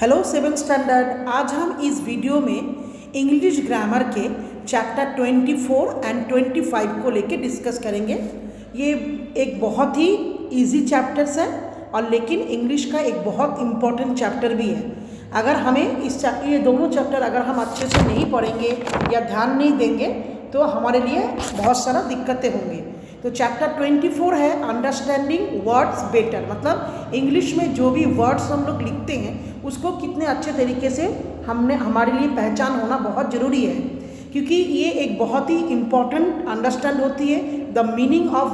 Hello seven standard. आज हम इस वीडियो में इंग्लिश ग्रामर के चैप्टर 24 एंड 25 को लेके डिस्कस करेंगे। ये एक बहुत ही इजी चैप्टर्स है और लेकिन इंग्लिश का एक बहुत इम्पॉर्टेंट चैप्टर भी है। अगर हमें ये दोनों चैप्टर अगर हम अच्छे से नहीं पढ़ेंगे या ध्यान नहीं देंगे तो हमारे लिए बहुत सारा दिक्कतें होंगी। तो चैप्टर 24 है अंडरस्टैंडिंग वर्ड्स बेटर, मतलब इंग्लिश में जो भी वर्ड्स हम लोग लिखते हैं उसको कितने अच्छे तरीके से हमारे लिए पहचान होना बहुत ज़रूरी है, क्योंकि ये एक बहुत ही इम्पॉर्टेंट अंडरस्टैंड होती है द मीनिंग ऑफ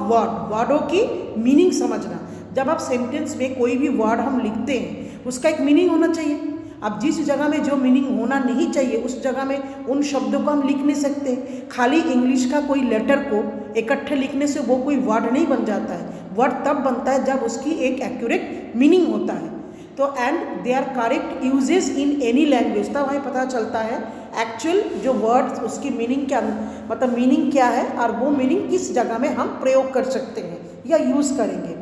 वर्डों की मीनिंग समझना। जब आप सेंटेंस में कोई भी वर्ड हम लिखते हैं उसका एक मीनिंग होना चाहिए। अब जिस जगह में जो मीनिंग होना नहीं चाहिए उस जगह में उन शब्दों को हम लिख नहीं सकते। खाली इंग्लिश का कोई लेटर को इकट्ठे लिखने से वो कोई वर्ड नहीं बन जाता है। वर्ड तब बनता है जब उसकी एक एक्यूरेट मीनिंग होता है। तो and they are correct uses in any language, तब हमें पता चलता है एक्चुअल जो वर्ड उसकी मीनिंग क्या, मतलब मीनिंग क्या है और वो मीनिंग किस जगह में हम प्रयोग कर सकते हैं या यूज़ करेंगे।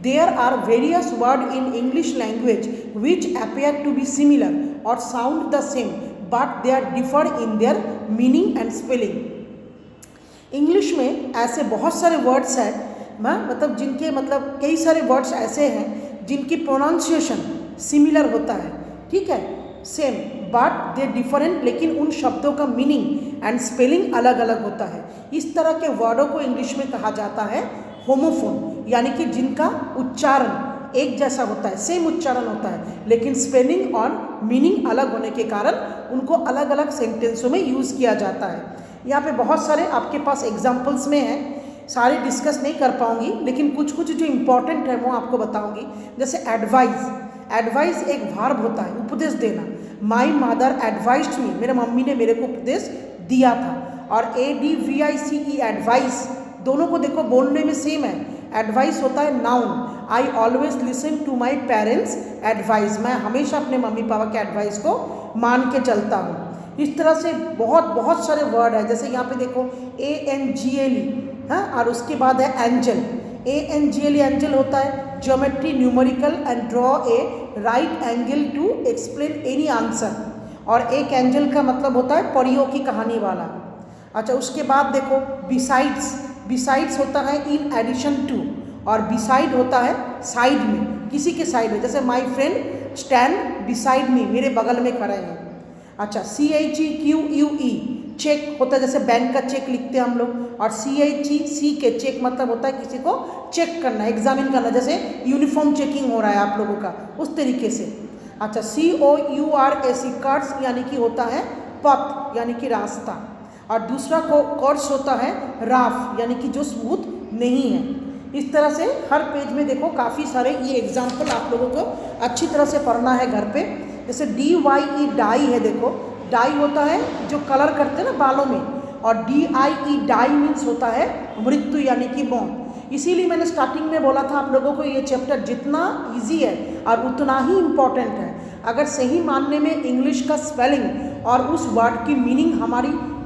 There are various words in English language which appear to be similar or sound the same, but they are differ in their meaning and spelling. English में ऐसे बहुत सारे वर्ड्स हैं, मतलब जिनके मतलब कई सारे वर्ड्स ऐसे हैं जिनकी प्रोनाउंसिएशन सिमिलर होता है, ठीक है, सेम, बट दे डिफरेंट, लेकिन उन शब्दों का मीनिंग एंड स्पेलिंग अलग अलग होता है। इस तरह के वर्डों को इंग्लिश में कहा जाता है होमोफोन, यानी कि जिनका उच्चारण एक जैसा होता है, सेम उच्चारण होता है, लेकिन स्पेलिंग और मीनिंग अलग होने के कारण उनको अलग अलग सेंटेंसों में यूज़ किया जाता है। यहाँ पे बहुत सारे आपके पास एग्जाम्पल्स में हैं, सारे डिस्कस नहीं कर पाऊँगी, लेकिन कुछ कुछ जो इम्पोर्टेंट है वो आपको बताऊँगी। जैसे एडवाइस एक वर्ब होता है, उपदेश देना। माई मदर एडवाइस्ड मी, मेरे मम्मी ने मेरे को उपदेश दिया था। और ADVICE एडवाइस, दोनों को देखो बोलने में सेम है। एडवाइस होता है noun. I always listen to my parents advice, मैं हमेशा अपने मम्मी पापा के एडवाइस को मान के चलता हूँ। इस तरह से बहुत सारे वर्ड है। जैसे यहाँ पे देखो ANGLE, हाँ, और उसके बाद है एंजल। ANGLE एंजल होता है geometry, numerical and draw a right angle to explain any answer. और एक एंजल का मतलब होता है परियों की कहानी वाला। अच्छा, उसके बाद देखो बिसाइड्स होता है इन एडिशन टू, और बिसाइड होता है साइड में, किसी के साइड में। जैसे my friend stand beside me, मेरे बगल में खड़े हैं। अच्छा, CHEQUE चेक होता है, जैसे बैंक का चेक लिखते हैं हम लोग। और CHEC के चेक मतलब होता है किसी को चेक करना, एग्जामिन करना, जैसे यूनिफॉर्म चेकिंग हो रहा है आप लोगों का, उस तरीके से। अच्छा, COURS कर्स, यानी कि होता है पथ, यानी कि रास्ता। और दूसरा को कोर्स होता है राफ, यानी कि जो स्मूथ नहीं है। इस तरह से हर पेज में देखो काफ़ी सारे ये एग्जाम्पल आप लोगों को अच्छी तरह से पढ़ना है घर पे। जैसे DYE डाई है, देखो डाई होता है जो कलर करते हैं ना बालों में, और DIE डाई मीन्स होता है मृत्यु, यानी कि मौत। इसीलिए मैंने स्टार्टिंग में बोला था आप लोगों को ये चैप्टर जितना ईजी है और उतना ही इम्पॉर्टेंट है। अगर सही मानने में इंग्लिश का स्पेलिंग और उस वर्ड की मीनिंग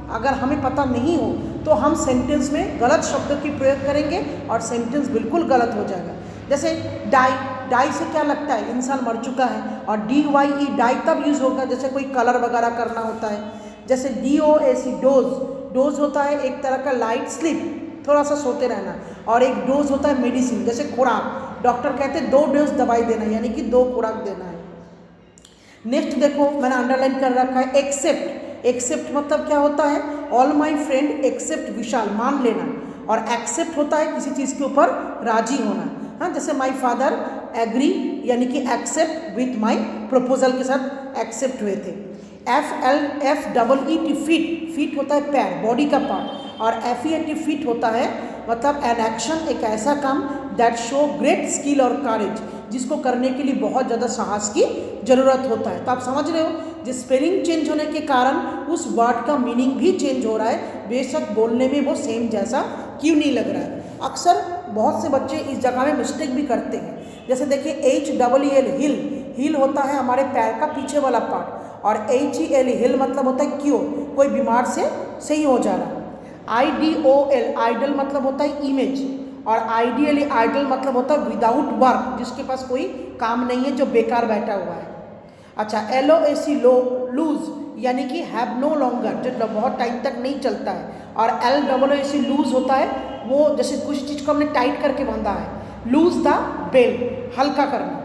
अगर हमें पता नहीं हो तो हम सेंटेंस में गलत शब्दों की प्रयोग करेंगे और सेंटेंस बिल्कुल गलत हो जाएगा। जैसे डाई से क्या लगता है, इंसान मर चुका है। और DYE डाई तब यूज़ होगा जैसे कोई कलर वगैरह करना होता है। जैसे DOAC डोज होता है एक तरह का लाइट स्लीप, थोड़ा सा सोते रहना। और एक डोज होता है मेडिसिन, जैसे खुराक, डॉक्टर कहते हैं 2 डोज दवाई देना, यानी कि 2 खुराक देना है। नेक्स्ट देखो मैंने अंडरलाइन कर रखा है एक्सेप्ट मतलब क्या होता है, ऑल माई फ्रेंड एक्सेप्ट विशाल, मान लेना। और एक्सेप्ट होता है किसी चीज़ के ऊपर राजी होना, हाँ, जैसे माई फादर एग्री, यानी कि एक्सेप्ट विथ माई प्रपोजल के साथ एक्सेप्ट हुए थे। FEET फीट होता है पैर, बॉडी का पार्ट। और FEAT फिट होता है मतलब एन एक्शन, एक ऐसा काम दैट शो ग्रेट स्किल और करेज, जिसको करने के लिए बहुत ज़्यादा साहस की ज़रूरत होता है। तो आप समझ रहे हो, जिस स्पेलिंग चेंज होने के कारण उस वर्ड का मीनिंग भी चेंज हो रहा है, बेशक बोलने में वो सेम जैसा क्यों नहीं लग रहा है। अक्सर बहुत से बच्चे इस जगह में मिस्टेक भी करते हैं। जैसे देखिए HEL हिल होता है हमारे पैर का पीछे वाला पार्ट, और HEL हिल मतलब होता है क्यों, कोई बीमार से सही हो जा रहा है। IDOL आइडल मतलब होता है इमेज, और आइडियली आइडल मतलब होता है विदाउट वर्क, जिसके पास कोई काम नहीं है, जो बेकार बैठा हुआ है। अच्छा, LOAC लो, लूज यानी कि हैव नो लॉन्गर, जो बहुत टाइम तक नहीं चलता है। और LOOC लूज होता है वो जैसे कुछ चीज़ को हमने टाइट करके बांधा है, लूज द बेल्ट, हल्का करना।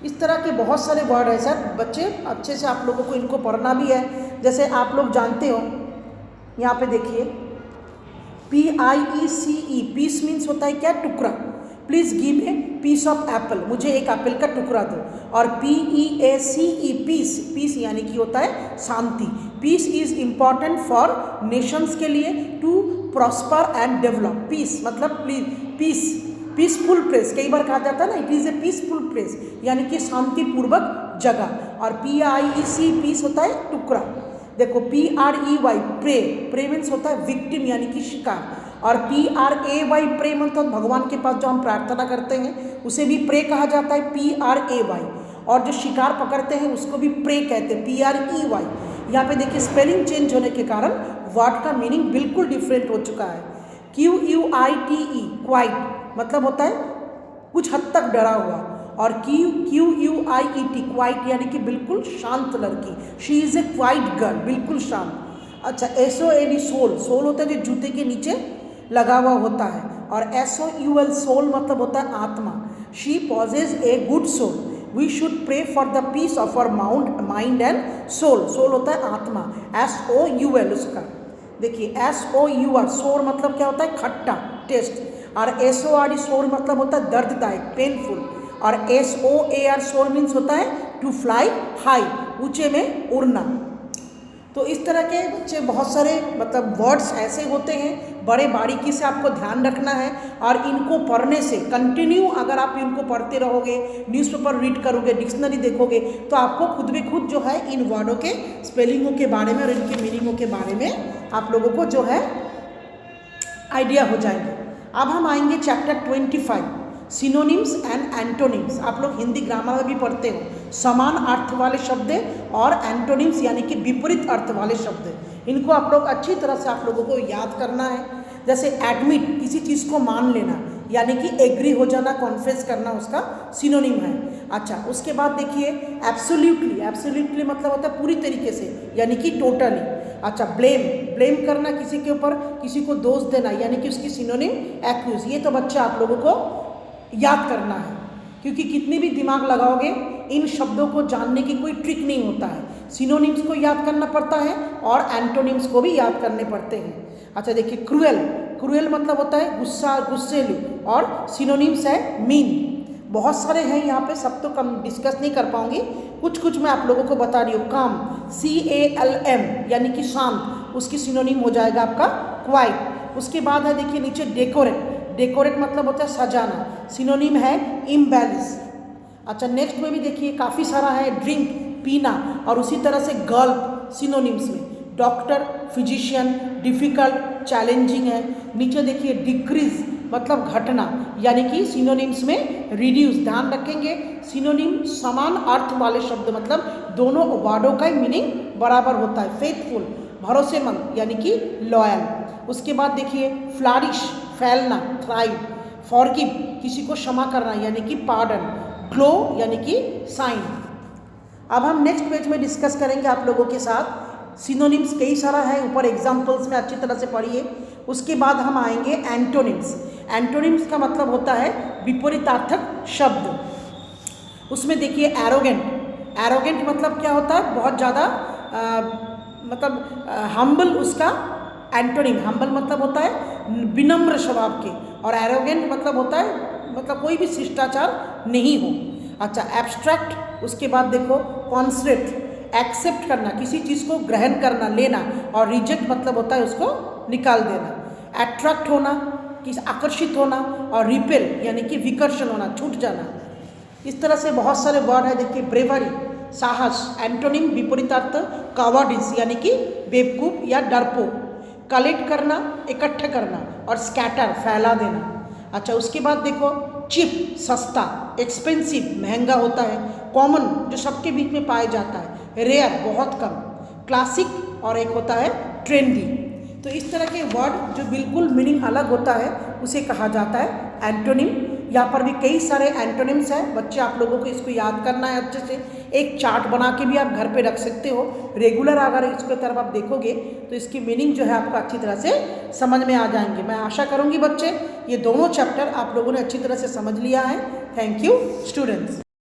इस तरह के बहुत सारे वर्ड है सर, बच्चे अच्छे से आप लोगों को इनको पढ़ना भी है। जैसे आप लोग जानते हो, यहाँ पे देखिए PIECE, पीस मीन्स होता है क्या, टुकड़ा। Please give a piece of apple, मुझे एक एप्पल का टुकड़ा दो। और PEACE, पीस, पीस यानी कि होता है शांति। Peace is important for nations के लिए to prosper and develop. Peace मतलब प्लीज, पीस, पीसफुल प्लेस, कई बार कहा जाता है ना, it is a peaceful place यानी कि शांतिपूर्वक जगह। और PIEC, पीस होता है टुकड़ा। देखो PREY, प्रे, प्रे मीन्स होता है विक्टिम यानी कि शिकार। और PRAY, प्रे मतलब भगवान के पास जो हम प्रार्थना करते हैं उसे भी प्रे कहा जाता है, PRAY। और जो शिकार पकड़ते हैं उसको भी प्रे कहते हैं, PREY। यहाँ पे देखिए स्पेलिंग चेंज होने के कारण वर्ड का मीनिंग बिल्कुल डिफरेंट हो चुका है। QUITE, क्वाइट मतलब होता है कुछ हद तक डरा हुआ। और QUIET, क्वाइट यानी कि बिल्कुल शांत लड़की, she is a quite girl, बिल्कुल शांत। अच्छा, SOL, सोल, सोल होता है जो जूते के नीचे लगा हुआ होता है। और SOUL, सोल मतलब होता है आत्मा। She possesses a good soul, we should pray for the peace of our mind and soul, soul होता है आत्मा। SOUL उसका देखिए, SOUR, सोर मतलब क्या होता है, खट्टा, टेस्ट। और SORD, सोर मतलब होता है दर्ददायक, पेनफुल। और SOAR, सोर मीन्स होता है टू फ्लाई हाई, ऊंचे में उड़ना। तो इस तरह के बच्चे बहुत सारे मतलब वर्ड्स ऐसे होते हैं, बड़े बारीकी से आपको ध्यान रखना है। और इनको पढ़ने से कंटिन्यू अगर आप इनको पढ़ते रहोगे, न्यूज़पेपर रीड करोगे, डिक्शनरी देखोगे, तो आपको खुद ब खुद जो है इन वर्डों के स्पेलिंगों के बारे में और इनके मीनिंगों के बारे में आप लोगों को जो है आइडिया हो जाएंगे। अब हम आएंगे चैप्टर 25, सिनोनिम्स एंड एंटोनिम्स। आप लोग हिंदी ग्रामर में भी पढ़ते हो, समान अर्थ वाले शब्द और एंटोनिम्स यानी कि विपरीत अर्थ वाले शब्द। इनको आप लोग अच्छी तरह से आप लोगों को याद करना है। जैसे एडमिट, किसी चीज़ को मान लेना यानी कि एग्री हो जाना, कॉन्फेस करना, उसका सिनोनिम है। अच्छा, उसके बाद देखिए एब्सोल्युटली, एब्सोल्युटली मतलब होता है पूरी तरीके से यानी कि टोटली। अच्छा, ब्लेम, ब्लेम करना किसी के ऊपर, किसी को दोष देना यानी कि उसकी सिनोनिम एक्यूज। ये तो बच्चा आप लोगों को याद करना है, क्योंकि कितनी भी दिमाग लगाओगे इन शब्दों को जानने की कोई ट्रिक नहीं होता है। सिनोनिम्स को याद करना पड़ता है और एंटोनिम्स को भी याद करने पड़ते हैं। अच्छा देखिए, क्रूएल, क्रूएल मतलब होता है गुस्सा, गुस्सेलू। और सिनोनिम्स है मीन। बहुत सारे हैं यहाँ पे, सब तो कम डिस्कस नहीं कर पाऊंगी, कुछ कुछ मैं आप लोगों को बता रही हूँ। काम, CALM यानी कि शांत, उसकी सिनोनिम हो जाएगा आपका क्वाइट। उसके बाद है देखिए नीचे डेकोरेट, डेकोरेट मतलब होता है सजाना, सिनोनिम है इम्बैलेंस। अच्छा, नेक्स्ट में भी देखिए काफ़ी सारा है, ड्रिंक, पीना। और उसी तरह से गर्ल सिनोनिम्स में डॉक्टर, फिजिशियन, डिफ़िकल्ट, चैलेंजिंग है। नीचे देखिए डिक्रीज मतलब घटना यानी कि सिनोनिम्स में रिड्यूस। ध्यान रखेंगे सिनोनिम समान अर्थ वाले शब्द मतलब दोनों वर्डों का मीनिंग बराबर होता है। फेथफुल, भरोसेमंद यानी कि लॉयल। उसके बाद देखिए फ्लारिश, फैलना, थ्राइव। फॉरगिव, किसी को क्षमा करना यानी कि पार्डन। ग्लो यानी कि साइन। अब हम नेक्स्ट पेज में डिस्कस करेंगे आप लोगों के साथ। सिनोनिम्स कई सारा है, ऊपर एग्जाम्पल्स में अच्छी तरह से पढ़िए। उसके बाद हम आएंगे एंटोनिम्स। एंटोनिम्स का मतलब होता है विपरीतार्थक शब्द। उसमें देखिए एरोगेंट, एरोगेंट मतलब क्या होता है, बहुत ज़्यादा मतलब हम्बल, उसका एंटोनिम। हम्बल मतलब होता है विनम्र स्वभाव के, और एरोगेंट मतलब होता है मतलब कोई भी शिष्टाचार नहीं हो। अच्छा, एब्स्ट्रैक्ट, उसके बाद देखो कॉन्सेप्ट, एक्सेप्ट करना, किसी चीज़ को ग्रहण करना, लेना। और रिजेक्ट मतलब होता है उसको निकाल देना। अट्रैक्ट होना, किस आकर्षित होना। और रिपेल यानी कि विकर्षण होना, छूट जाना। इस तरह से बहुत सारे वर्ड है। देखिए ब्रेवरी, साहस, एंटोनिम विपरीतार्थ कावर्डिस यानी कि बेवकूफ या डरपोक। कलेक्ट करना, इकट्ठा करना। और स्कैटर, फैला देना। अच्छा, उसके बाद देखो चिप, सस्ता, एक्सपेंसिव, महंगा होता है। कॉमन, जो सबके बीच में पाया जाता है। रेयर, बहुत कम। क्लासिक, और एक होता है ट्रेंडी। तो इस तरह के वर्ड जो बिल्कुल मीनिंग अलग होता है उसे कहा जाता है एंटोनिम। यहाँ पर भी कई सारे एंटोनिम्स हैं, बच्चे आप लोगों को इसको याद करना है अच्छे से। एक चार्ट बना के भी आप घर पे रख सकते हो। रेगुलर अगर इसके तरफ आप देखोगे तो इसकी मीनिंग जो है आपको अच्छी तरह से समझ में आ जाएंगे। मैं आशा करूँगी बच्चे ये दोनों चैप्टर आप लोगों ने अच्छी तरह से समझ लिया है। Thank you students.